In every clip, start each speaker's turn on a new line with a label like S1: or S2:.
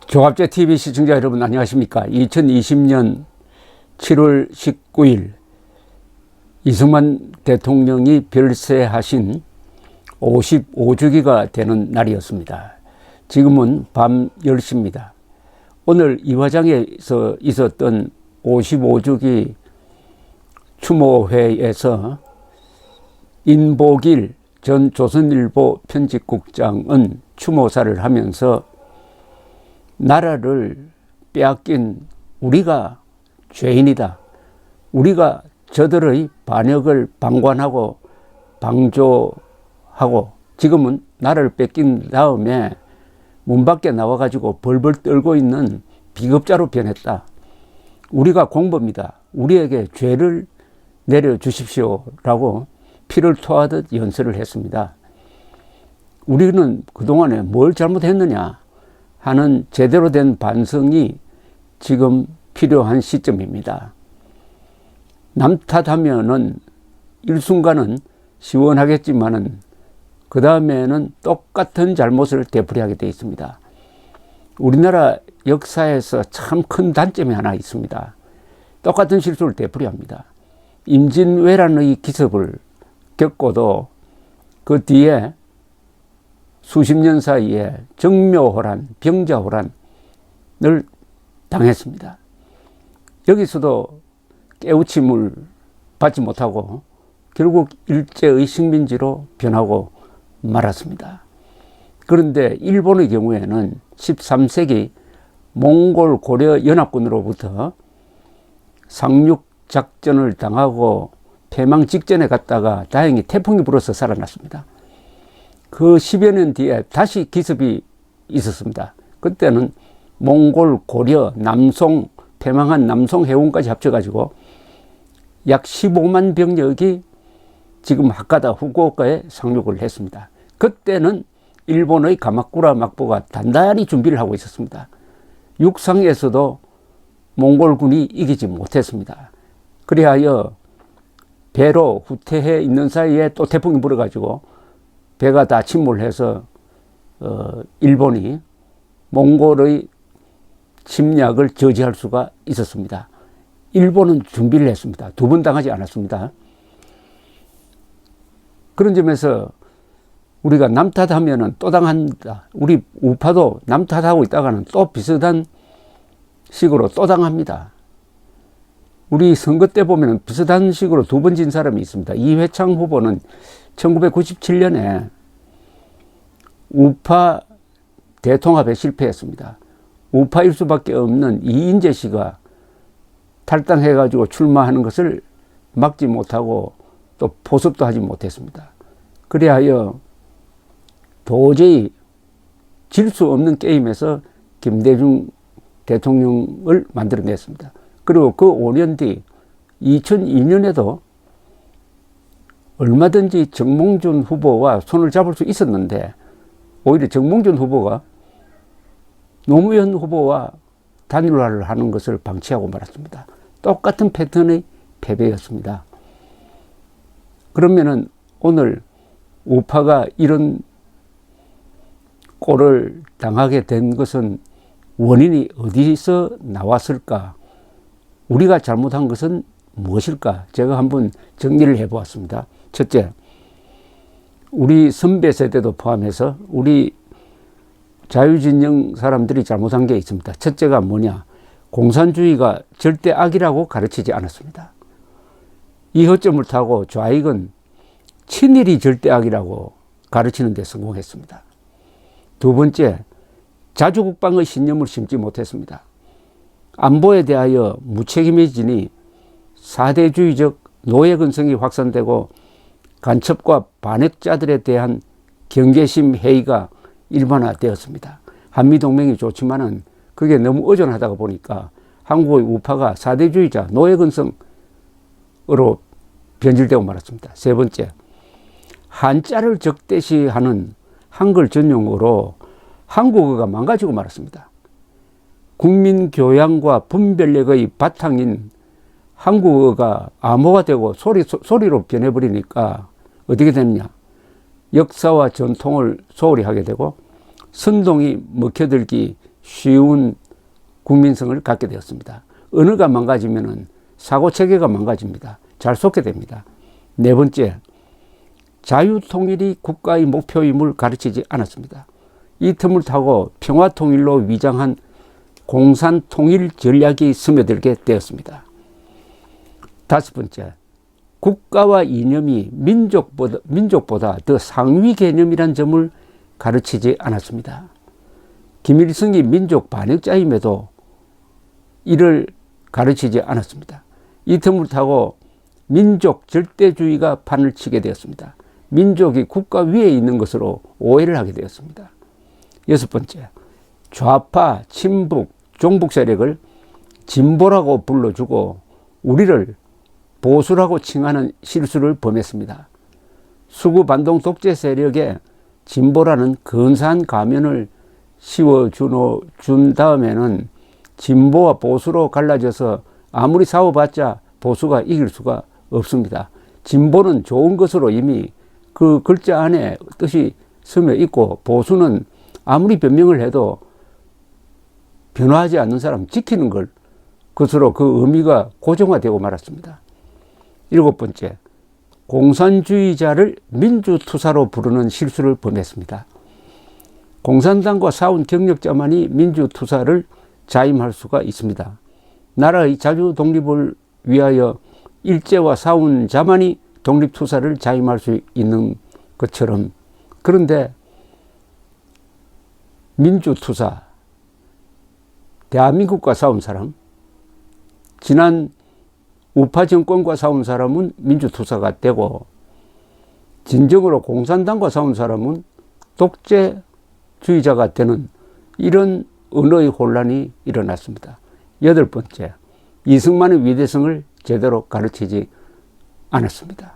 S1: 종합제 TV 시청자 여러분 안녕하십니까? 2020년 7월 19일 이승만 대통령이 별세하신 55주기가 되는 날이었습니다. 지금은 밤 10시입니다. 오늘 이화장에서 있었던 55주기 추모회에서 인복일 전 조선일보 편집국장은 추모사를 하면서 나라를 빼앗긴 우리가 죄인이다. 우리가 저들의 반역을 방관하고 방조하고 지금은 나라를 뺏긴 다음에 문 밖에 나와가지고 벌벌 떨고 있는 비겁자로 변했다. 우리가 공범이다. 우리에게 죄를 내려주십시오라고 피를 토하듯 연설을 했습니다. 우리는 그동안에 뭘 잘못했느냐 하는 제대로 된 반성이 지금 필요한 시점입니다. 남 탓하면은 일순간은 시원하겠지만은 그 다음에는 똑같은 잘못을 되풀이하게 되어 있습니다. 우리나라 역사에서 참 큰 단점이 하나 있습니다. 똑같은 실수를 되풀이합니다. 임진왜란의 기습을 겪고도 그 뒤에 수십 년 사이에 정묘호란, 병자호란을 당했습니다. 여기서도 깨우침을 받지 못하고 결국 일제의 식민지로 변하고 말았습니다. 그런데 일본의 경우에는 13세기 몽골 고려 연합군으로부터 상륙작전을 당하고 패망 직전에 갔다가 다행히 태풍이 불어서 살아났습니다. 그 10여 년 뒤에 다시 기습이 있었습니다. 그때는 몽골, 고려, 남송, 패망한 남송 해군까지 합쳐가지고 약 15만 병력이 지금 하카다, 후쿠오카에 상륙을 했습니다. 그때는 일본의 가마쿠라 막부가 단단히 준비를 하고 있었습니다. 육상에서도 몽골군이 이기지 못했습니다. 그리하여 배로 후퇴해 있는 사이에 또 태풍이 불어가지고 배가 다 침몰해서 일본이 몽골의 침략을 저지할 수가 있었습니다. 일본은 준비를 했습니다. 두 번 당하지 않았습니다. 그런 점에서 우리가 남 탓하면 또 당한다. 우리 우파도 남 탓하고 있다가는 또 비슷한 식으로 또 당합니다. 우리 선거 때 보면 비슷한 식으로 두 번 진 사람이 있습니다. 이회창 후보는 1997년에 우파 대통합에 실패했습니다. 우파일 수밖에 없는 이인재 씨가 탈당해가지고 출마하는 것을 막지 못하고 또 포섭도 하지 못했습니다. 그리하여 도저히 질 수 없는 게임에서 김대중 대통령을 만들어냈습니다. 그리고 그 5년 뒤 2002년에도 얼마든지 정몽준 후보와 손을 잡을 수 있었는데 오히려 정몽준 후보가 노무현 후보와 단일화를 하는 것을 방치하고 말았습니다. 똑같은 패턴의 패배였습니다. 그러면은 오늘 우파가 이런 꼴을 당하게 된 것은 원인이 어디서 나왔을까? 우리가 잘못한 것은 무엇일까? 제가 한번 정리를 해보았습니다. 첫째, 우리 선배 세대도 포함해서 우리 자유진영 사람들이 잘못한 게 있습니다. 첫째가 뭐냐? 공산주의가 절대 악이라고 가르치지 않았습니다. 이 허점을 타고 좌익은 친일이 절대 악이라고 가르치는 데 성공했습니다. 두 번째, 자주국방의 신념을 심지 못했습니다. 안보에 대하여 무책임해지니 사대주의적 노예근성이 확산되고 간첩과 반역자들에 대한 경계심 해이가 일반화되었습니다. 한미동맹이 좋지만은 그게 너무 의존하다가 보니까 한국의 우파가 사대주의자 노예근성으로 변질되고 말았습니다. 세 번째, 한자를 적대시하는 한글 전용어로 한국어가 망가지고 말았습니다. 국민 교양과 분별력의 바탕인 한국어가 암호가 되고 소리로 변해버리니까 어떻게 됐냐? 역사와 전통을 소홀히 하게 되고 선동이 먹혀들기 쉬운 국민성을 갖게 되었습니다. 언어가 망가지면은 사고체계가 망가집니다. 잘 속게 됩니다. 네 번째, 자유통일이 국가의 목표임을 가르치지 않았습니다. 이 틈을 타고 평화통일로 위장한 공산통일 전략이 스며들게 되었습니다. 다섯 번째, 국가와 이념이 민족보다 더 상위 개념이란 점을 가르치지 않았습니다. 김일성이 민족 반역자임에도 이를 가르치지 않았습니다. 이 틈을 타고 민족 절대주의가 판을 치게 되었습니다. 민족이 국가 위에 있는 것으로 오해를 하게 되었습니다. 여섯 번째, 좌파, 친북, 종북 세력을 진보라고 불러주고 우리를 보수라고 칭하는 실수를 범했습니다. 수구 반동 독재 세력에 진보라는 근사한 가면을 씌워준 다음에는 진보와 보수로 갈라져서 아무리 싸워봤자 보수가 이길 수가 없습니다. 진보는 좋은 것으로 이미 그 글자 안에 뜻이 스며 있고, 보수는 아무리 변명을 해도 변화하지 않는 사람 지키는 걸 것으로 그 의미가 고정화되고 말았습니다. 일곱 번째, 공산주의자를 민주투사로 부르는 실수를 범했습니다. 공산당과 싸운 경력자만이 민주투사를 자임할 수가 있습니다. 나라의 자주 독립을 위하여 일제와 싸운 자만이 독립투사를 자임할 수 있는 것처럼, 그런데 민주투사, 대한민국과 싸운 사람, 지난 우파 정권과 싸운 사람은 민주투사가 되고, 진정으로 공산당과 싸운 사람은 독재주의자가 되는 이런 언어의 혼란이 일어났습니다. 여덟 번째, 이승만의 위대성을 제대로 가르치지 않았습니다.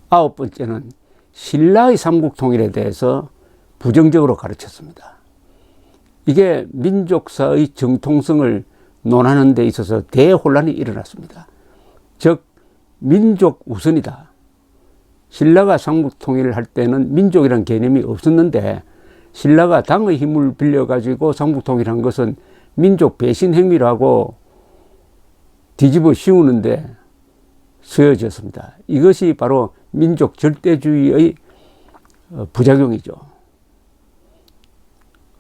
S1: 아홉 번째는 신라의 삼국통일에 대해서 부정적으로 가르쳤습니다. 이게 민족사의 정통성을 논하는 데 있어서 대혼란이 일어났습니다. 즉, 민족 우선이다. 신라가 삼국통일을 할 때는 민족이라는 개념이 없었는데, 신라가 당의 힘을 빌려가지고 삼국통일한 것은 민족 배신 행위라고 뒤집어 씌우는데 쓰여졌습니다. 이것이 바로 민족 절대주의의 부작용이죠.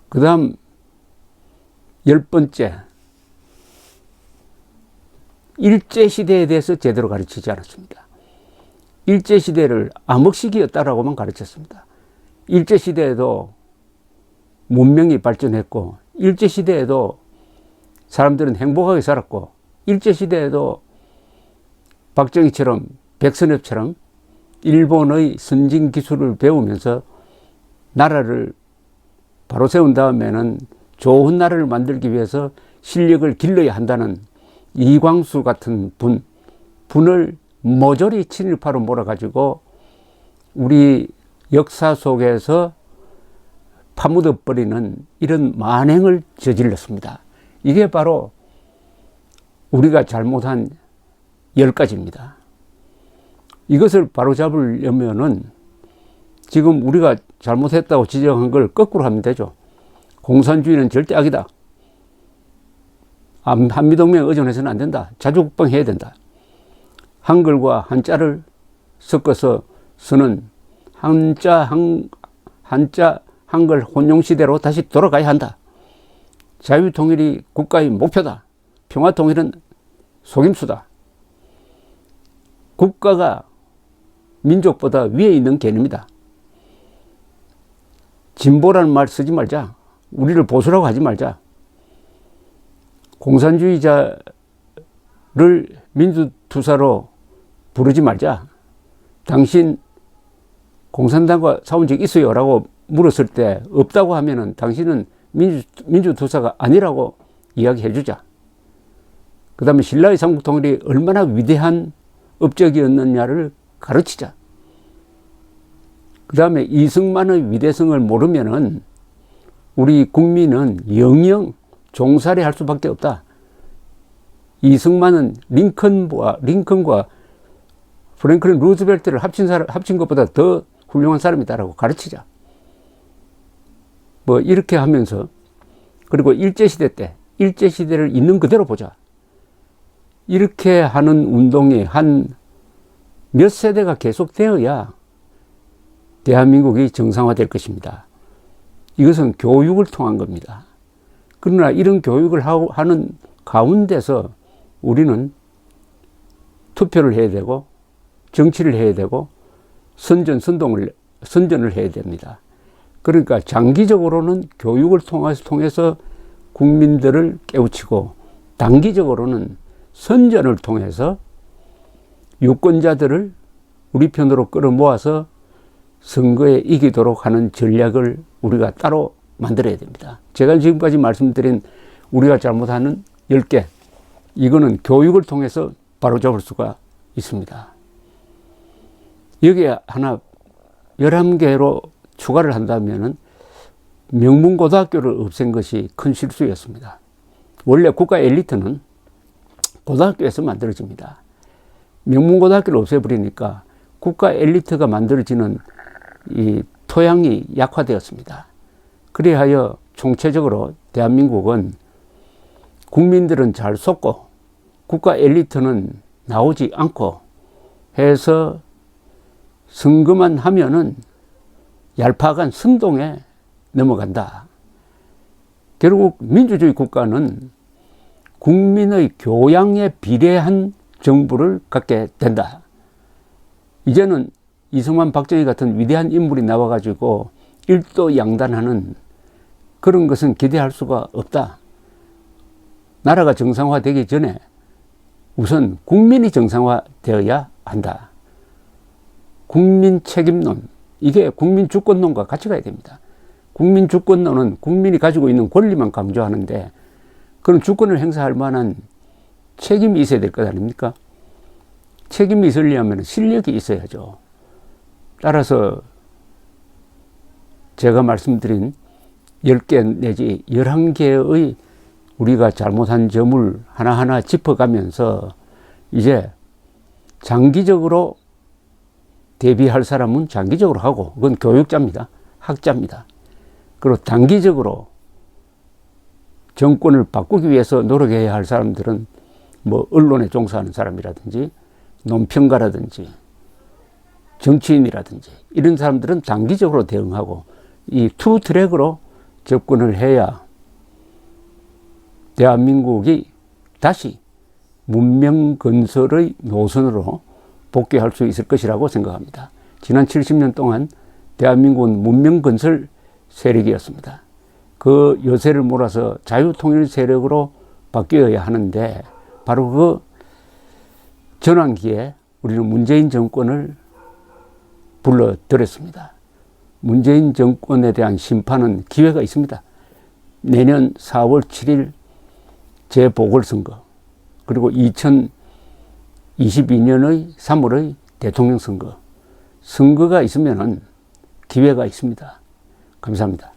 S1: 그 다음 열 번째, 일제시대에 대해서 제대로 가르치지 않았습니다. 일제시대를 암흑시기였다라고만 가르쳤습니다. 일제시대에도 문명이 발전했고, 일제시대에도 사람들은 행복하게 살았고, 일제시대에도 박정희처럼, 백선엽처럼 일본의 선진 기술을 배우면서 나라를 바로 세운 다음에는 좋은 나라를 만들기 위해서 실력을 길러야 한다는 이광수 같은 분을 모조리 친일파로 몰아가지고 우리 역사 속에서 파묻어버리는 이런 만행을 저질렀습니다. 이게 바로 우리가 잘못한 10가지입니다. 이것을 바로잡으려면은 지금 우리가 잘못했다고 지적한 걸 거꾸로 하면 되죠. 공산주의는 절대 악이다. 한미동맹에 의존해서는 안 된다. 자주국방 해야 된다. 한글과 한자를 섞어서 쓰는 한자 한글 혼용시대로 다시 돌아가야 한다. 자유통일이 국가의 목표다. 평화통일은 속임수다. 국가가 민족보다 위에 있는 개념이다. 진보라는 말 쓰지 말자. 우리를 보수라고 하지 말자. 공산주의자를 민주투사로 부르지 말자. 당신 공산당과 싸운 적 있어요? 라고 물었을 때 없다고 하면은 당신은 민주투사가 아니라고 이야기해 주자. 그 다음에 신라의 삼국통일이 얼마나 위대한 업적이었느냐를 가르치자. 그 다음에 이승만의 위대성을 모르면은 우리 국민은 영영 종살이 할 수밖에 없다. 이승만은 링컨과 프랭클린 루즈벨트를 합친 것보다 더 훌륭한 사람이다라고 가르치자. 뭐 이렇게 하면서 그리고 일제시대 때 일제시대를 있는 그대로 보자. 이렇게 하는 운동이 한 몇 세대가 계속되어야 대한민국이 정상화될 것입니다. 이것은 교육을 통한 겁니다. 그러나 이런 교육을 하는 가운데서 우리는 투표를 해야 되고 정치를 해야 되고 선전을 해야 됩니다. 그러니까 장기적으로는 교육을 통해서 국민들을 깨우치고 단기적으로는 선전을 통해서 유권자들을 우리 편으로 끌어모아서 선거에 이기도록 하는 전략을 우리가 따로 만들어야 됩니다. 제가 지금까지 말씀드린 우리가 잘못하는 10개, 이거는 교육을 통해서 바로잡을 수가 있습니다. 여기에 하나 11개로 추가를 한다면 명문고등학교를 없앤 것이 큰 실수였습니다. 원래 국가 엘리트는 고등학교에서 만들어집니다. 명문고등학교를 없애버리니까 국가 엘리트가 만들어지는 이 토양이 약화되었습니다. 그리하여 총체적으로 대한민국은 국민들은 잘 속고 국가 엘리트는 나오지 않고 해서 선거만 하면은 얄팍한 선동에 넘어간다. 결국 민주주의 국가는 국민의 교양에 비례한 정부를 갖게 된다. 이제는 이승만, 박정희 같은 위대한 인물이 나와가지고 일도양단하는 그런 것은 기대할 수가 없다. 나라가 정상화되기 전에 우선 국민이 정상화되어야 한다. 국민 책임론, 이게 국민 주권론과 같이 가야 됩니다. 국민 주권론은 국민이 가지고 있는 권리만 강조하는데 그런 주권을 행사할 만한 책임이 있어야 될 것 아닙니까? 책임이 있으려면 실력이 있어야죠. 따라서 제가 말씀드린 10개 내지 11개의 우리가 잘못한 점을 하나하나 짚어가면서 이제 장기적으로 대비할 사람은 장기적으로 하고, 그건 교육자입니다. 학자입니다. 그리고 단기적으로 정권을 바꾸기 위해서 노력해야 할 사람들은 뭐 언론에 종사하는 사람이라든지 논평가라든지 정치인이라든지 이런 사람들은 단기적으로 대응하고 이 투 트랙으로 접근을 해야 대한민국이 다시 문명 건설의 노선으로 복귀할 수 있을 것이라고 생각합니다. 지난 70년 동안 대한민국은 문명 건설 세력이었습니다. 그 여세를 몰아서 자유통일 세력으로 바뀌어야 하는데 바로 그 전환기에 우리는 문재인 정권을 불러들였습니다. 문재인 정권에 대한 심판은 기회가 있습니다. 내년 4월 7일 재보궐선거, 그리고 2022년의 3월의 대통령 선거, 선거가 있으면 기회가 있습니다. 감사합니다.